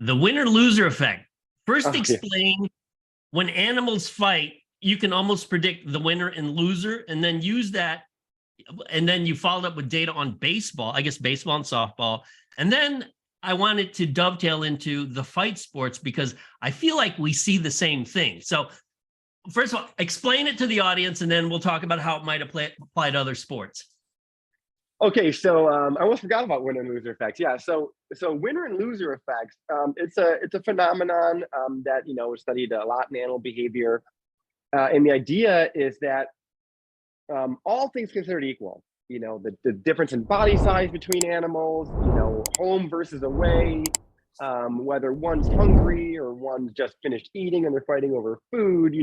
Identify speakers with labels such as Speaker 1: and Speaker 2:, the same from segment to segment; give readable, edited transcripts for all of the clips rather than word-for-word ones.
Speaker 1: The winner-loser effect. First,
Speaker 2: Oh, yeah.
Speaker 1: explain when animals fight, you can almost predict the winner and loser, and then use that. And then you followed up with data on baseball, I guess baseball and softball. And then I wanted to dovetail into the fight sports because I feel like we see the same thing. So first of all, explain it to the audience, and then we'll talk about how it might apply to other sports.
Speaker 2: Okay, so I almost forgot about winner and loser effects. Yeah, so winner and loser effects. It's a phenomenon that was studied a lot in animal behavior, and the idea is that all things considered equal, the difference in body size between animals, home versus away, whether one's hungry or one's just finished eating and they're fighting over food,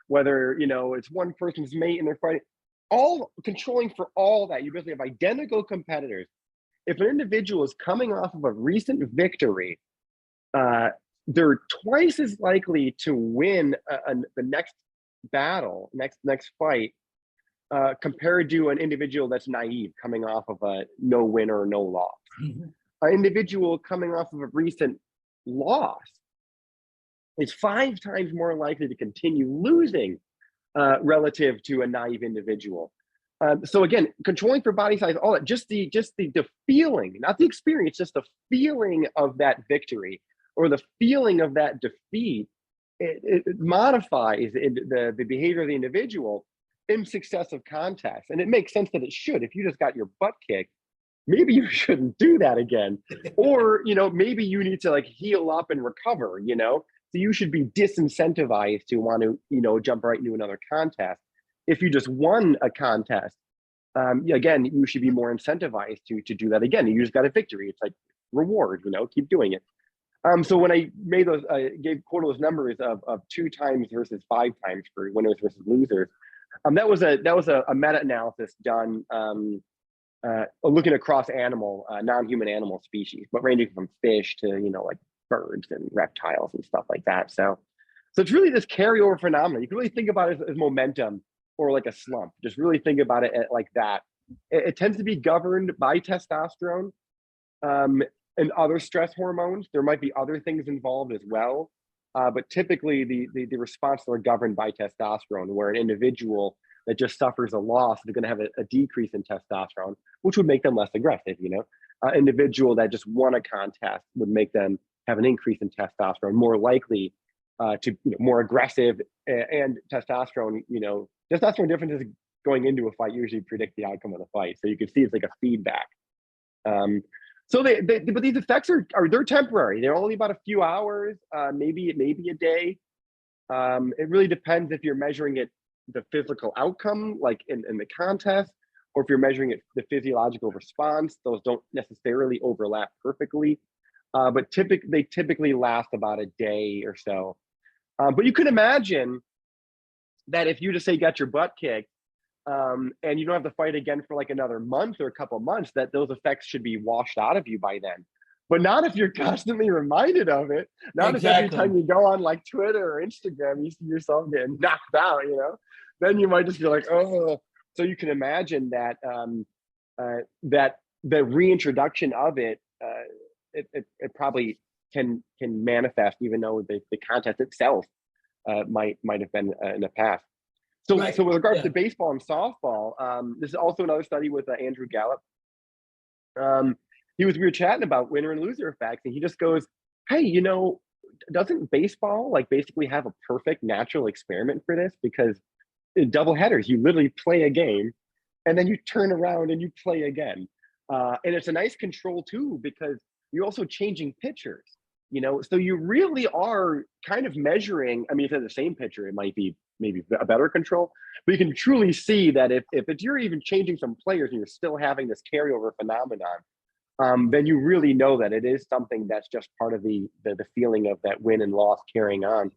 Speaker 2: whether it's one person's mate and they're fighting. All controlling for all that, you basically have identical competitors. If an individual is coming off of a recent victory, they're twice as likely to win the next battle, next fight, compared to an individual that's naive, coming off of a no win or no loss. Mm-hmm. An individual coming off of a recent loss is 5 times more likely to continue losing relative to a naive individual. So again, controlling for body size, all that, just the feeling, not the experience, just the feeling of that victory or the feeling of that defeat, it modifies the behavior of the individual in successive contests. And it makes sense that it should. If you just got your butt kicked, maybe you shouldn't do that again. Or, maybe you need to heal up and recover, So you should be disincentivized to want to, jump right into another contest. If you just won a contest, again, you should be more incentivized to do that again. You just got a victory. It's like reward, keep doing it. So when I made those, quoted those numbers of 2 times versus 5 times for winners versus losers, that was a meta-analysis done looking across non-human animal species, but ranging from fish to birds and reptiles and stuff like that. So it's really this carryover phenomenon. You can really think about it as momentum or like a slump. Just really think about it like that. It tends to be governed by testosterone and other stress hormones. There might be other things involved as well, but typically the responses are governed by testosterone, where an individual that just suffers a loss is going to have a decrease in testosterone, which would make them less aggressive. An individual that just won a contest would make them have an increase in testosterone, more likely to more aggressive, and testosterone. Testosterone differences going into a fight usually predict the outcome of the fight. So you can see it's like a feedback. So but these effects they're temporary. They're only about a few hours, maybe a day. It really depends if you're measuring it the physical outcome, like in the contest, or if you're measuring it the physiological response. Those don't necessarily overlap perfectly, but they typically last about a day or so. But you can imagine that if you just say you got your butt kicked, and you don't have to fight again for like another month or a couple of months, that those effects should be washed out of you by then. But not if you're constantly reminded of it. Not exactly. If every time you go on like Twitter or Instagram, you see yourself getting knocked out, then you might just be like, oh. So you can imagine that that the reintroduction of it, it probably can manifest, even though the contest itself might have been in the past. So, right. So with regards to baseball and softball, this is also another study with Andrew Gallup. We were chatting about winner and loser effects, and he just goes, hey, doesn't baseball basically have a perfect natural experiment for this? Because in double headers, you literally play a game and then you turn around and you play again. And it's a nice control too, because you're also changing pitchers, so you really are kind of measuring. I mean, if it's the same pitcher, it might be maybe a better control, but you can truly see that if you're even changing some players and you're still having this carryover phenomenon, then you really know that it is something that's just part of the feeling of that win and loss carrying on.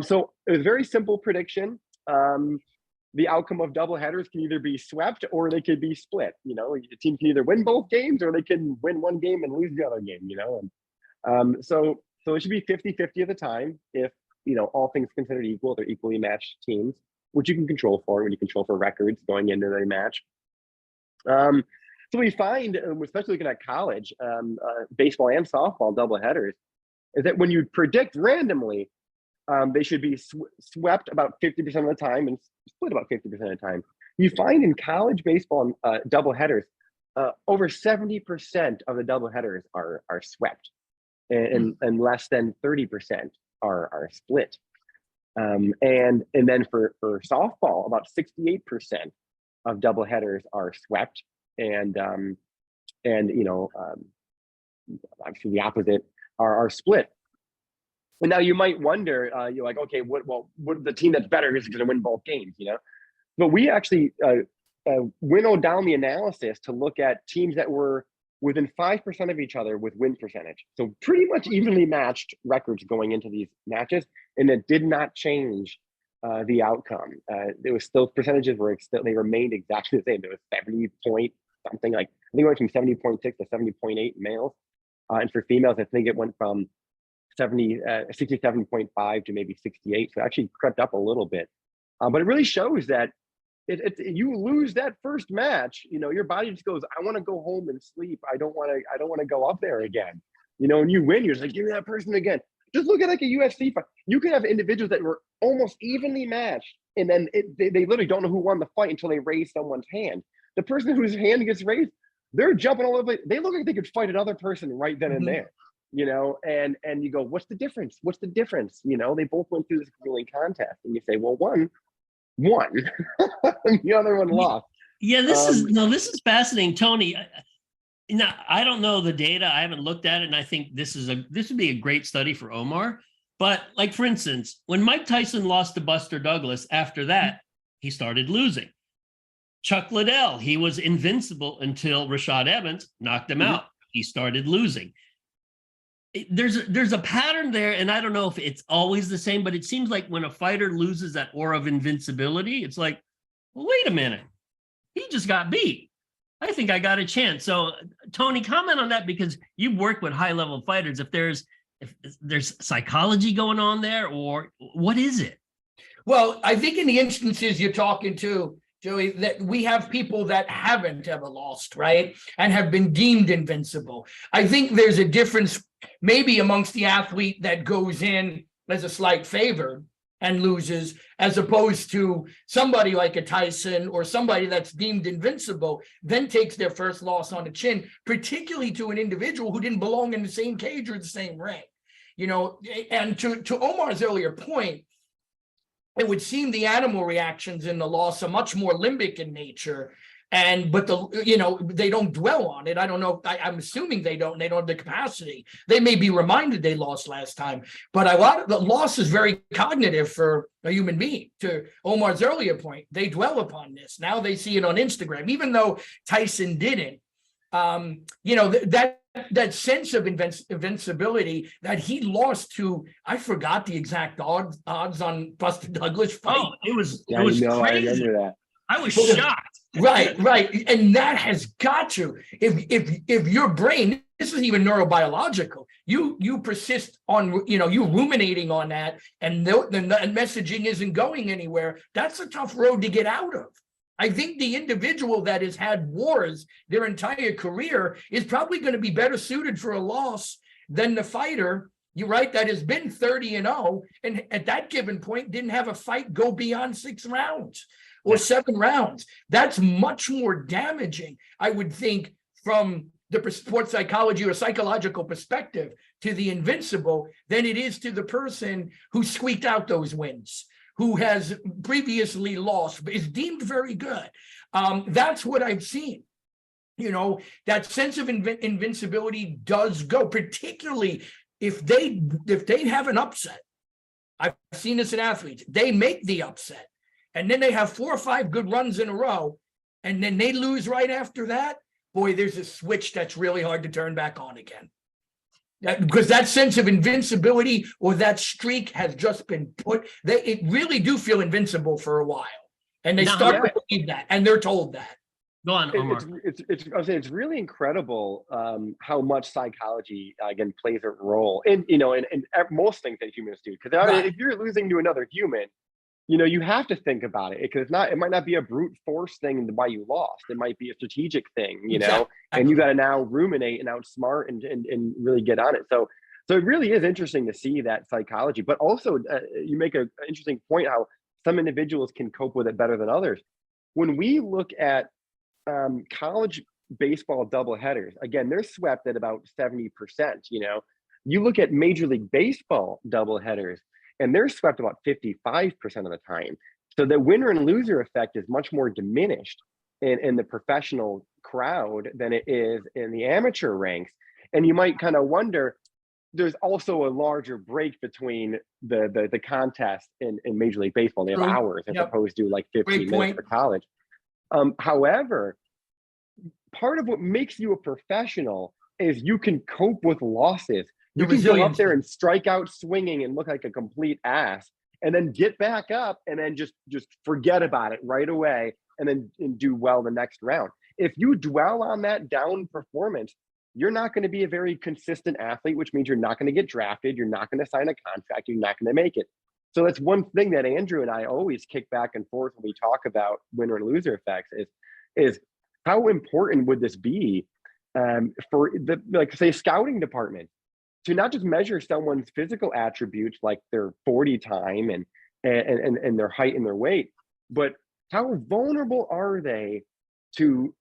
Speaker 2: So it was a very simple prediction. The outcome of double headers can either be swept or they could be split. A team can either win both games or they can win one game and lose the other game. So it should be 50-50 of the time. If all things considered equal, they're equally matched teams, which you can control for when you control for records going into the match. So we find, especially looking at college, baseball and softball doubleheaders, is that when you predict randomly, they should be swept about 50% of the time and split about 50% of the time. You find in college baseball doubleheaders, over 70% of the doubleheaders are swept, and less than 30% are split. And then for softball, about 68% of doubleheaders are swept, and obviously the opposite are split. And now you might wonder, you're like, okay, what the team that's better is going to win both games, But we actually winnowed down the analysis to look at teams that were within 5% of each other with win percentage. So pretty much evenly matched records going into these matches, and it did not change the outcome. There was still percentages they remained exactly the same. There was 70 point something, like I think it went from 70.6 to 70.8 males, and for females, I think it went from 67.5 to maybe 68. So it actually crept up a little bit, but it really shows that you lose that first match, your body just goes, I want to go home and sleep. I don't want to go up there again. And you win, you're just like, give me that person again. Just look at like a UFC fight. You can have individuals that were almost evenly matched, and then they literally don't know who won the fight until they raise someone's hand. The person whose hand gets raised, they're jumping all over the place. They look like they could fight another person right then and there, and you go, what's the difference? What's the difference? They both went through this grueling contest, and you say, well, one won, and the other one lost.
Speaker 1: Yeah, this is fascinating, Tony. Now, I don't know the data. I haven't looked at it, and I think this would be a great study for Omar. But like, for instance, when Mike Tyson lost to Buster Douglas, after that, he started losing. Chuck Liddell, he was invincible until Rashad Evans knocked him out. He started losing. There's a pattern there, and I don't know if it's always the same, but it seems like when a fighter loses that aura of invincibility, it's like, well, wait a minute, he just got beat. I think I got a chance. So, Tony, comment on that, because you've worked with high-level fighters. If there's psychology going on there, or what is it?
Speaker 3: Well, I think in the instances you're talking to, Joey, that we have people that haven't ever lost, right? And have been deemed invincible. I think there's a difference maybe amongst the athlete that goes in as a slight favored and loses, as opposed to somebody like a Tyson or somebody that's deemed invincible, then takes their first loss on the chin, particularly to an individual who didn't belong in the same cage or the same ring. And to Omar's earlier point, it would seem the animal reactions in the loss are much more limbic in nature, but they don't dwell on it. I don't know. I'm assuming they don't have the capacity. They may be reminded they lost last time, but a lot of the loss is very cognitive for a human being. To Omar's earlier point, they dwell upon this. Now they see it on Instagram, even though Tyson didn't. That sense of invincibility that he lost to, I forgot the exact odds on Buster Douglas fight.
Speaker 1: Oh, it was crazy.
Speaker 2: I remember that.
Speaker 1: I was shocked.
Speaker 3: Right. And that has got to, if your brain, this isn't even neurobiological, you persist on, you ruminating on that, and the messaging isn't going anywhere. That's a tough road to get out of. I think the individual that has had wars their entire career is probably going to be better suited for a loss than the fighter, that has been 30-0, and at that given point didn't have a fight go beyond 6 rounds or 7 rounds. That's much more damaging, I would think, from the sports psychology or psychological perspective to the invincible than it is to the person who squeaked out those wins, who has previously lost, but is deemed very good. That's what I've seen. That sense of invincibility does go, particularly if they have an upset. I've seen this in athletes. They make the upset, and then they have 4 or 5 good runs in a row, and then they lose right after that. Boy, there's a switch that's really hard to turn back on again. Because that sense of invincibility or that streak has just been put, it really do feel invincible for a while. And they start to believe that, and they're told that.
Speaker 1: Go on, Omar.
Speaker 2: It's really incredible how much psychology, again, plays a role in most things that humans do. Because if you're losing to another human, you have to think about it, because it might not be a brute force thing why you lost. It might be a strategic thing,
Speaker 3: Exactly.
Speaker 2: and you got to now ruminate and outsmart and really get on it. So So it really is interesting to see that psychology, but also you make an interesting point how some individuals can cope with it better than others. When we look at college baseball doubleheaders, again, they're swept at about 70%. You know, you look at Major League Baseball doubleheaders, and they're swept about 55% of the time. So the winner and loser effect is much more diminished in the professional crowd than it is in the amateur ranks. And you might kind of wonder, there's also a larger break between the contest in Major League Baseball. They have hours as opposed to like 15 minutes for college. However, part of what makes you a professional is you can cope with losses. You can go up there and strike out swinging and look like a complete ass, and then get back up and then just forget about it right away, and then do well the next round. If you dwell on that down performance, you're not going to be a very consistent athlete, which means you're not going to get drafted. You're not going to sign a contract. You're not going to make it. So that's one thing that Andrew and I always kick back and forth when we talk about winner and loser effects is how important would this be for the, like, say, scouting department, to not just measure someone's physical attributes like their 40 time and their height and their weight, but how vulnerable are they to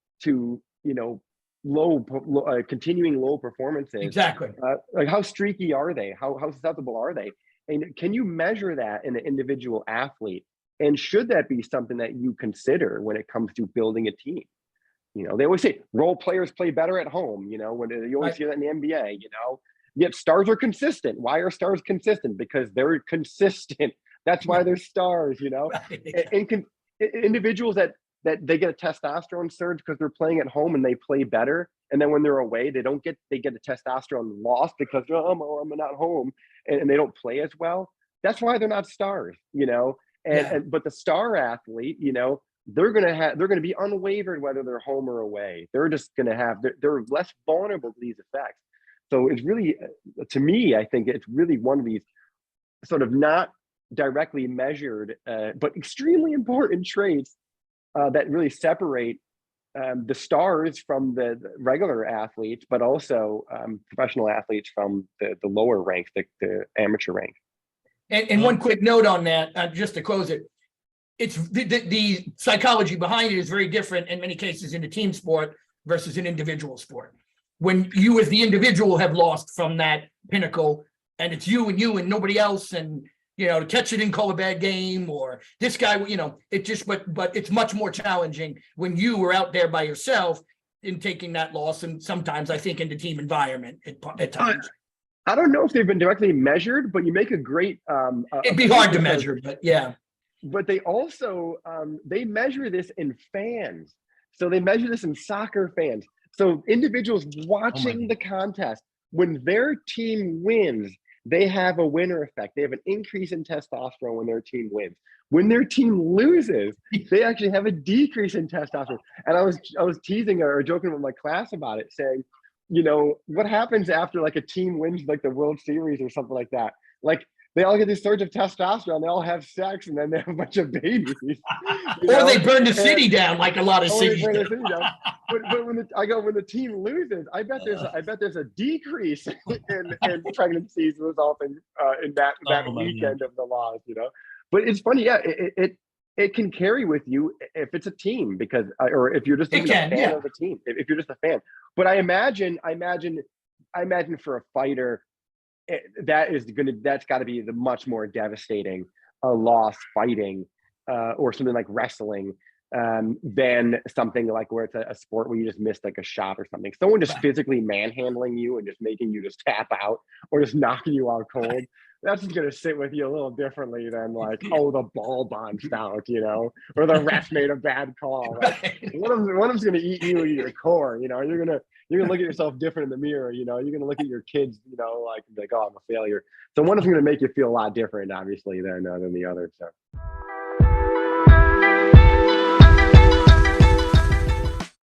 Speaker 2: continuing low performances?
Speaker 3: Exactly.
Speaker 2: Like, how streaky are they? How susceptible are they? And can you measure that in an individual athlete? And should that be something that you consider when it comes to building a team? You know, they always say role players play better at home. You know, when you always hear that in the NBA. You know, yet stars are consistent. Why are stars consistent? Because they're consistent. That's why they're stars. You know, and individuals that they get a testosterone surge because they're playing at home and they play better, and then when they're away, they get a testosterone loss because I'm not home and they don't play as well. That's why they're not stars. You know, but the star athlete, you know, they're gonna be unwavered whether they're home or away. They're just gonna they're less vulnerable to these effects. So it's really, to me, I think it's really one of these sort of not directly measured but extremely important traits that really separate the stars from the regular athletes, but also professional athletes from the lower ranks, the amateur rank.
Speaker 3: And one quick note on that, just to close it, it's the psychology behind it is very different in many cases in a team sport versus an individual sport. When you as the individual have lost from that pinnacle, and it's you and nobody else, and you know, the catcher didn't call a bad game, or this guy, you know, it just, but it's much more challenging when you were out there by yourself in taking that loss. And sometimes I think in the team environment at times.
Speaker 2: I don't know if they've been directly measured, but you make a great.
Speaker 3: It'd be hard to measure, but yeah.
Speaker 2: But they also, they measure this in fans. So they measure this in soccer fans. So individuals watching the contest, when their team wins, they have a winner effect. They have an increase in testosterone when their team wins. When their team loses, they actually have a decrease in testosterone. And I was teasing or joking with my class about it, saying, you know, what happens after like a team wins like the World Series or something like that? Like, they all get this surge of testosterone, they all have sex, and then they have a bunch of babies.
Speaker 3: Or they burn the city down like a lot of cities do.
Speaker 2: But when the team loses, I bet there's a decrease in pregnancies resulting in that weekend of the loss, you know. But it's funny, yeah, it can carry with you if it's a team, because or if you're just a fan of the team, if you're just a fan. But I imagine for a fighter, that's got to be the much more devastating loss fighting or something like wrestling than something like where it's a sport where you just missed like a shot or something. Someone just physically manhandling you and just making you just tap out or just knocking you out cold. That's just going to sit with you a little differently than like, oh, the ball bounced out, you know, or the ref made a bad call. Like, one of them's going to eat you to your core, you know. You're gonna look at yourself different in the mirror, you know. You're gonna look at your kids, you know, like oh, I'm a failure. So one of them's going to make you feel a lot different, obviously, than the other. So.